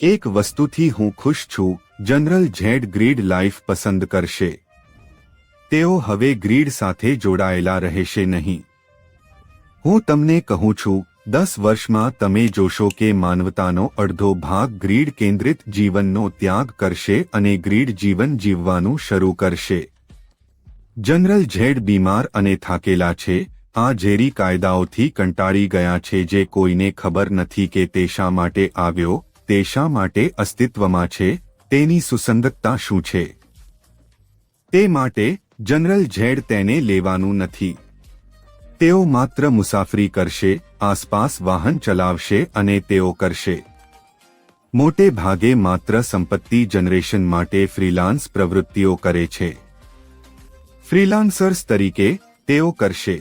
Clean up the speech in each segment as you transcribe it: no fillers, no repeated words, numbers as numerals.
એક વસ્તુથી હું ખુશ છું, જનરલ ઝેડ ગ્રીડ લાઈફ પસંદ કરશે. તેઓ હવે ગ્રીડ સાથે જોડાયેલા રહેશે નહીં. હું તમને કહું છું, 10 વર્ષમાં તમે જોશો કે માનવતાનો અડધો ભાગ ગ્રીડ કેન્દ્રિત જીવનનો ત્યાગ કરશે અને ગ્રીડ જીવન જીવવાનું શરૂ કરશે. જનરલ ઝેડ બીમાર અને થાકેલા છે. આ ઝેરી કાયદાઓથી કંટાળી ગયા છે જે કોઈને ખબર નથી કે તે શા માટે આવ્યો, તે શા માટે અસ્તિત્વમાં છે, તેની સુસંગતતા શું છે. તે માટે જનરલ ઝેડ તેને લેવાનું નથી. તેઓ માત્ર મુસાફરી કરશે, આસપાસ વાહન ચલાવશે અને તેઓ કરશે. મોટે ભાગે માત્ર સંપત્તિ જનરેશન માટે ફ્રીલાન્સ પ્રવૃત્તિઓ કરે છે. ફ્રીલાન્સર્સ તરીકે તેઓ કરશે.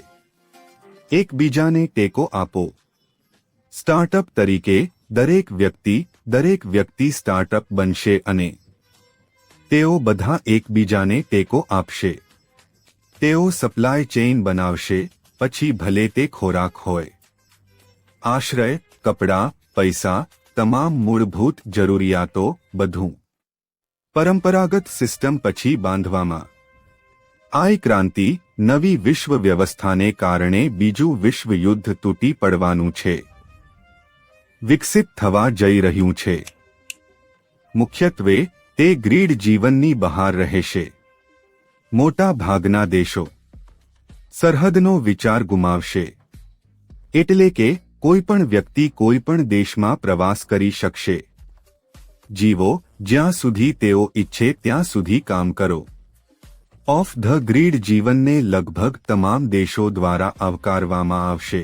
એકબીજાને ટેકો આપો. સ્ટાર્ટઅપ તરીકે દરેક વ્યક્તિ સ્ટાર્ટઅપ બનશે અને તેઓ બધા એકબીજાને ટેકો આપશે. તેઓ સપ્લાય ચેઇન બનાવશે, પછી ભલે તે ખોરાક હોય, આશ્રય, કપડાં, પૈસા, તમામ મૂળભૂત જરૂરિયાતો, બધું. પરંપરાગત સિસ્ટમ પછી બાંધવામાં. આ ક્રાંતિ, નવી વિશ્વ વ્યવસ્થાને કારણે બીજું વિશ્વ યુદ્ધ તૂટી પડવાનું છે. વિકસિત થવા જઈ રહ્યું છે. મુખ્યત્વે તે ગ્રીડ જીવનની બહાર રહેશે. મોટા ભાગના દેશો સરહદનો વિચાર ગુમાવશે. એટલે કે કોઈપણ વ્યક્તિ કોઈપણ દેશમાં પ્રવાસ કરી શકશે. જીવો, જ્યાં સુધી તેઓ ઈચ્છે ત્યાં સુધી કામ કરો. ઓફ ધ ગ્રીડ જીવનને લગભગ તમામ દેશો દ્વારા આવકારવામાં આવશે.